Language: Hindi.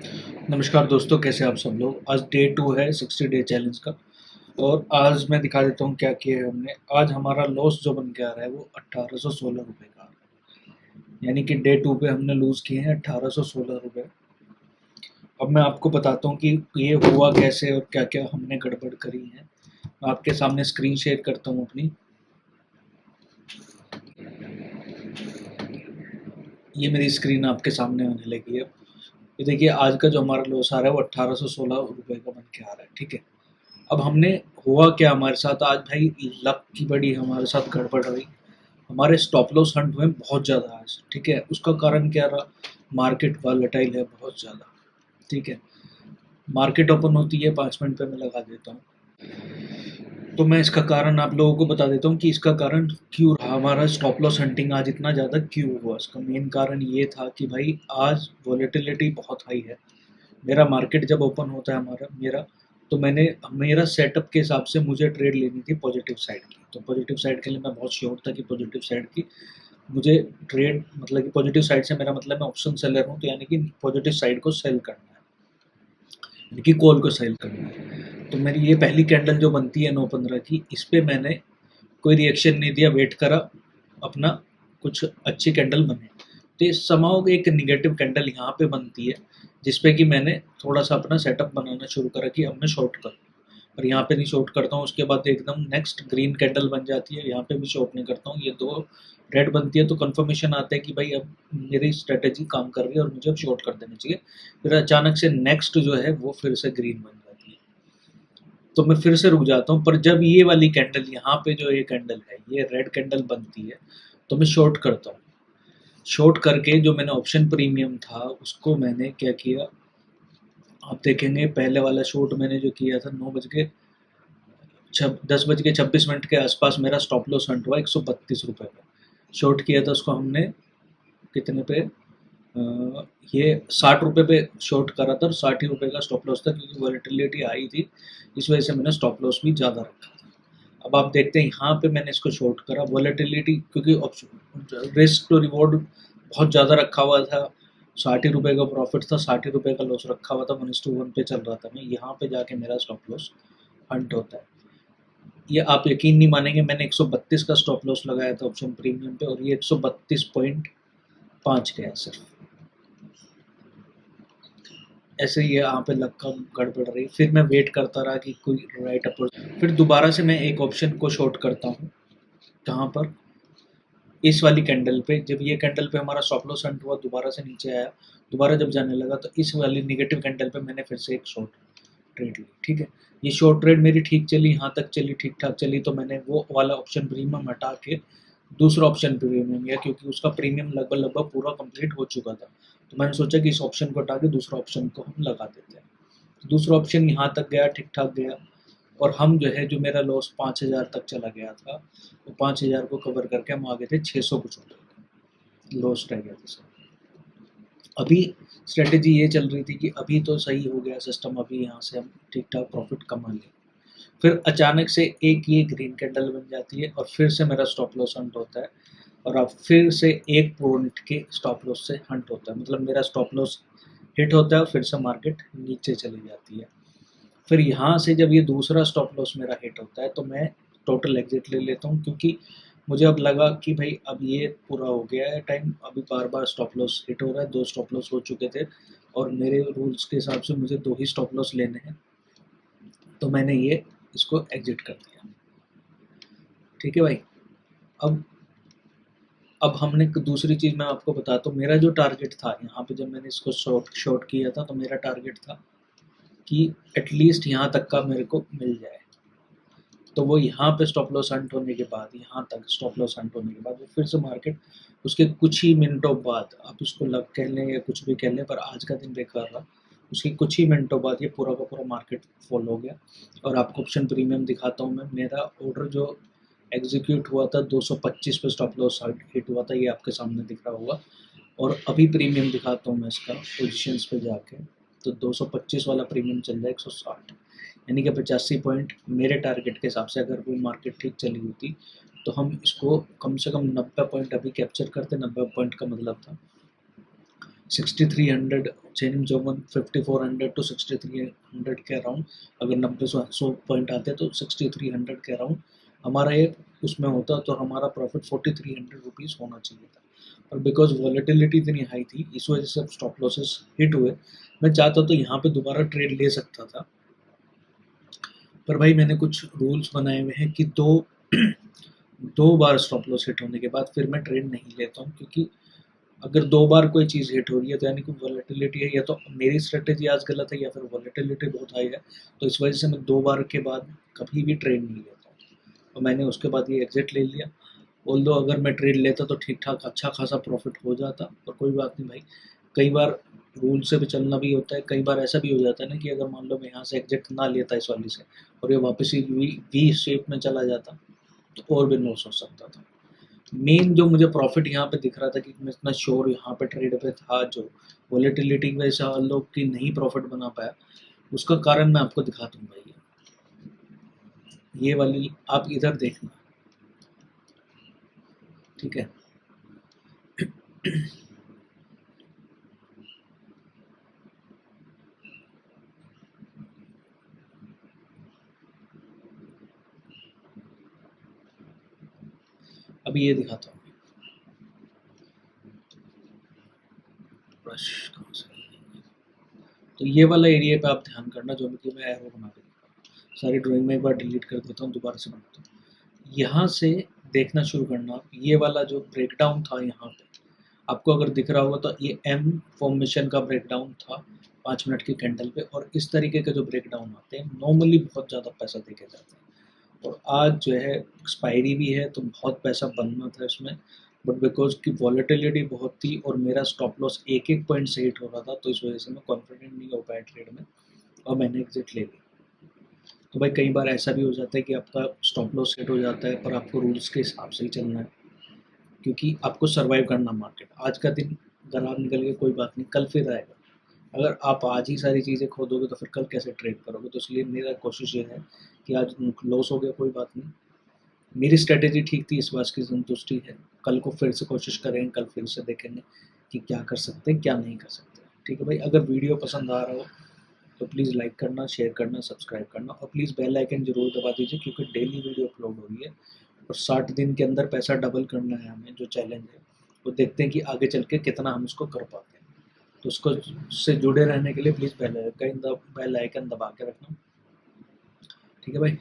नमस्कार दोस्तों, कैसे आप सब लोग। आज डे 2 है 60 डे चैलेंज का। और आज मैं दिखा देता हूँ क्या किया है हमने। आज हमारा लॉस जो बन के आ रहा है वो 1816 रुपये का आ रहा है। यानी कि डे 2 पे हमने लूज़ किए हैं 1816 रुपये। अब मैं आपको बताता हूँ कि ये हुआ कैसे और क्या क्या हमने गड़बड़ करी है। मैं आपके सामने स्क्रीन शेयर करता हूँ अपनी। ये मेरी स्क्रीन आपके सामने आने लगी है। ये देखिए, आज का जो हमारा लॉस आ रहा है वो 1816 रुपये का बन के आ रहा है। ठीक है। अब हमने हुआ क्या हमारे साथ आज भाई, लक की बड़ी हमारे साथ गड़बड़ रही। हमारे स्टॉप लॉस हंट हुए बहुत ज़्यादा आज। ठीक है। उसका कारण क्या रहा? मार्केट वॉलेटाइल है बहुत ज़्यादा। ठीक है। मार्केट ओपन होती है 5 मिनट पे मैं लगा देता हूँ। तो मैं इसका कारण आप लोगों को बता देता हूँ कि इसका कारण क्यों रहा हमारा स्टॉप लॉस हंटिंग आज इतना ज़्यादा क्यों हुआ। इसका मेन कारण ये था कि भाई आज वॉलेटिलिटी बहुत हाई है। मेरा मार्केट जब ओपन होता है हमारा मेरा, तो मैंने मेरा सेटअप के हिसाब से मुझे ट्रेड लेनी थी पॉजिटिव साइड की। तो पॉजिटिव साइड के लिए मैं बहुत श्योर था कि पॉजिटिव साइड की मुझे ट्रेड, मतलब कि पॉजिटिव साइड से मेरा मतलब मैं ऑप्शन सेलर हूँ, तो यानी कि पॉजिटिव साइड को सेल करना है, यानी कि कॉल को सेल करना है। तो मेरी ये पहली कैंडल जो बनती है 9:15 की, इस पे मैंने कोई रिएक्शन नहीं दिया, वेट करा अपना कुछ अच्छी कैंडल बने। तो ये समाओ एक नेगेटिव कैंडल यहाँ पे बनती है, जिसपे कि मैंने थोड़ा सा अपना सेटअप बनाना शुरू करा कि अब मैं शॉर्ट करूँ। पर यहाँ पे नहीं शॉर्ट करता हूँ। उसके बाद एकदम नेक्स्ट ग्रीन कैंडल बन जाती है, यहाँ पे भी शॉर्ट नहीं करता हूँ। ये दो रेड बनती है तो कंफर्मेशन आता है कि भाई अब मेरी स्ट्रेटेजी काम कर रही है और मुझे अब शॉर्ट कर देना चाहिए। फिर अचानक से नेक्स्ट जो है वो फिर से ग्रीन बन जाती है, तो मैं फिर से रुक जाता हूँ। पर जब ये वाली कैंडल, यहाँ पे जो ये कैंडल है, ये रेड कैंडल बनती है, तो मैं शॉर्ट करता हूँ। शॉर्ट करके जो मैंने ऑप्शन प्रीमियम था उसको मैंने क्या किया, आप देखेंगे पहले वाला शॉर्ट मैंने जो किया था 10 बज के 26 मिनट के आसपास मेरा स्टॉप लॉस हंट हुआ 132 रुपये पे। शॉर्ट किया था उसको हमने कितने पे, ये 60 रुपये पे शॉर्ट करा था और 60 ही रुपये का स्टॉप लॉस था, क्योंकि वॉलेटिलिटी आई थी, इस वजह से मैंने स्टॉप लॉस भी ज़्यादा रखा था। अब आप देखते हैं यहाँ पे मैंने इसको शॉर्ट करा, वॉलेटिलिटी क्योंकि ऑप्शन रिस्क टू रिवॉर्ड बहुत ज़्यादा रखा हुआ था। 60 ही रुपये का प्रॉफिट था, 60 ही रुपये का लॉस रखा हुआ था, 1:1 पे चल रहा था। मैं यहाँ पे जाके मेरा स्टॉप लॉस हंट होता है। ये आप यकीन नहीं मानेंगे, मैंने 132 का स्टॉप लॉस लगाया था ऑप्शन प्रीमियम पे, और ये 132.5 गया सिर्फ। ऐसे ही यहाँ पे लक का गड़बड़ रही। फिर मैं वेट करता रहा कि कोई राइट अप्रोच, फिर दोबारा से मैं एक ऑप्शन को शॉर्ट करता हूँ। कहाँ पर? इस वाली कैंडल पे। जब ये कैंडल पे हमारा स्टॉप लॉस हंट हुआ, दोबारा से नीचे आया, दोबारा जब जाने लगा, तो इस वाली नेगेटिव कैंडल पे मैंने फिर से एक शॉर्ट ट्रेड ली। ठीक है। ये शॉर्ट ट्रेड मेरी ठीक चली, यहाँ तक चली, ठीक ठाक चली, तो मैंने वो वाला ऑप्शन प्रीमियम हटा के दूसरा ऑप्शन प्रीमियम लिया, क्योंकि उसका प्रीमियम लगभग लगभग पूरा कंप्लीट हो चुका था। तो मैंने सोचा कि इस ऑप्शन को हटा के दूसरा ऑप्शन को हम लगा देते हैं। दूसरा ऑप्शन यहाँ तक गया, ठीक ठाक गया, और हम जो है, जो मेरा लॉस 5,000 तक चला गया था, वो 5,000 को कवर करके हम आगे थे 600 कुछ रुपये लॉस रह गया था सर। अभी स्ट्रेटेजी ये चल रही थी कि अभी तो सही हो गया सिस्टम, अभी यहाँ से हम ठीक ठाक प्रॉफिट कमा लें। फिर अचानक से एक ये ग्रीन कैंडल बन जाती है और फिर से मेरा स्टॉप लॉस हंट होता है, और अब फिर से 1 पॉइंट के स्टॉप लॉस से हंट होता है, मतलब मेरा स्टॉप लॉस हिट होता है और फिर से मार्केट नीचे चली जाती है। फिर यहाँ से जब ये दूसरा स्टॉप लॉस मेरा हिट होता है, तो मैं टोटल एग्जिट ले लेता हूँ, क्योंकि मुझे अब लगा कि भाई अब ये पूरा हो गया है टाइम। अभी बार बार स्टॉप लॉस हिट हो रहा है, 2 स्टॉप लॉस हो चुके थे, और मेरे रूल्स के हिसाब से मुझे 2 ही स्टॉप लॉस लेने हैं, तो मैंने ये इसको एग्जिट कर दिया। ठीक है भाई। अब अब हमने दूसरी चीज़ मैं आपको बताता हूँ। मेरा जो टारगेट था यहाँ पे, जब मैंने इसको शॉर्ट शॉर्ट किया था, तो मेरा टारगेट था कि एटलीस्ट यहाँ तक का मेरे को मिल जाए। तो वो यहाँ पे स्टॉप लॉस हंट होने के बाद, यहाँ तक स्टॉप लॉस हंट होने के बाद, वो फिर से मार्केट उसके कुछ ही मिनटों बाद, आप उसको लग कह लें या कुछ भी कह लें, पर आज का दिन बेकार रहा। उसके कुछ ही मिनटों बाद ये पूरा का पूरा मार्केट फॉल हो गया। और आपको ऑप्शन प्रीमियम दिखाता हूँ मैं। मेरा ऑर्डर जो एग्जीक्यूट हुआ था 225 पे स्टॉप लॉस हिट हुआ था, ये आपके सामने दिख रहा होगा। और अभी प्रीमियम दिखाता हूँ मैं इसका पोजीशंस पे जाके, तो 225 वाला प्रीमियम चल रहा है 160, यानी कि 85 पॉइंट मेरे टारगेट के हिसाब से। अगर वो मार्केट ठीक चली होती तो हम इसको कम से कम 90 पॉइंट अभी कैप्चर करते। 90 पॉइंट का मतलब था 6300 चेनिंग जोन 5400 टू 6300 के अराउंड, अगर 90-100 पॉइंट आते तो 6300 के अराउंड हमारा ये उसमें होता, तो हमारा प्रॉफिट 4300 रुपीज़ होना चाहिए था। और बिकॉज वॉलेटिलिटी इतनी हाई थी, इस वजह से स्टॉप लॉसेस हिट हुए। मैं चाहता तो यहाँ पे दोबारा ट्रेड ले सकता था, पर भाई मैंने कुछ रूल्स बनाए हुए हैं कि दो बार स्टॉप लॉस हिट होने के बाद फिर मैं ट्रेड नहीं लेता हूँ, क्योंकि अगर 2 बार कोई चीज़ हिट हो रही है तो यानी कि वॉलेटिलिटी है, या तो मेरी स्ट्रेटेजी आज गलत है या फिर वॉलेटिलिटी बहुत हाई है। तो इस वजह से मैं 2 बार के बाद कभी भी ट्रेड नहीं लेता हूँ। और मैंने उसके बाद ये एग्ज़िट ले लिया। ऑल्दो अगर मैं ट्रेड लेता तो ठीक-ठाक अच्छा खासा प्रॉफिट हो जाता, पर कोई बात नहीं भाई। कई बार रूल से भी चलना भी होता है, कई बार ऐसा भी हो जाता है ना कि अगर मान लो मैं यहाँ से एग्ज़िट ना लेता इस वाली से और ये वापस ही वी शेप में चला जाता, तो और भी लॉस हो सकता था। मेन जो मुझे प्रॉफिट यहाँ पे दिख रहा था कि मैं इतना श्योर यहाँ पे ट्रेड पे था, जो वॉलेटिलिटी की वजह से हम लोग की नहीं प्रॉफिट बना पाया, उसका कारण मैं आपको दिखाता हूँ भाई। ये वाली आप इधर देखना, ठीक है। अभी ये दिखाता हूँ। ब्रश कहाँ से, तो ये वाला एरिया पे आप ध्यान करना, जो कि मैं एरो बना के दिखा रहा हूँ। सारी ड्राइंग में एक बार डिलीट कर देता हूँ, दोबारा से बनाता हूँ। यहाँ से देखना शुरू करना आप, ये वाला जो ब्रेकडाउन था यहाँ पे आपको अगर दिख रहा होगा, तो ये एम फॉर्मेशन का ब्रेकडाउन था 5 मिनट की कैंडल पे। और इस तरीके के जो ब्रेकडाउन आते हैं नॉर्मली बहुत ज़्यादा पैसा देके जाते हैं, और आज जो है एक्सपायरी भी है तो बहुत पैसा बनना था इसमें, बट बिकॉज की वॉलेटिलिटी बहुत थी और मेरा स्टॉप लॉस एक एक पॉइंट से हिट हो रहा था, तो इस वजह से मैं कॉन्फिडेंट नहीं हो पाया ट्रेड में और मैंने एग्जिट ले लिया। तो भाई कई बार ऐसा भी हो जाता है कि आपका स्टॉप लॉस हिट हो जाता है, पर आपको रूल्स के हिसाब से ही चलना है, क्योंकि आपको सर्वाइव करना मार्केट। आज का दिन खराब निकल गया कोई बात नहीं, कल फिर आएगा। अगर आप आज ही सारी चीज़ें खो दोगे तो फिर कल कैसे ट्रेड करोगे? तो इसलिए मेरा कोशिश ये है कि आज लॉस हो गया कोई बात नहीं, मेरी स्ट्रैटेजी ठीक थी, इस बात की संतुष्टि है। कल को फिर से कोशिश करेंगे, कल फिर से देखेंगे कि क्या कर सकते हैं, क्या नहीं कर सकते। ठीक है भाई, अगर वीडियो पसंद आ रहा हो तो प्लीज़ लाइक करना, शेयर करना, सब्सक्राइब करना, और प्लीज़ बेल आइकन ज़रूर दबा दीजिए, क्योंकि डेली वीडियो अपलोड हो रही है और 60 दिन के अंदर पैसा डबल करना है हमें, जो चैलेंज है। वो देखते हैं कि आगे चल के कितना हम उसको कर पाते हैं। तो उसको से जुड़े रहने के लिए प्लीज़ बेल आइकन दबा के रखना। ठीक है भाई।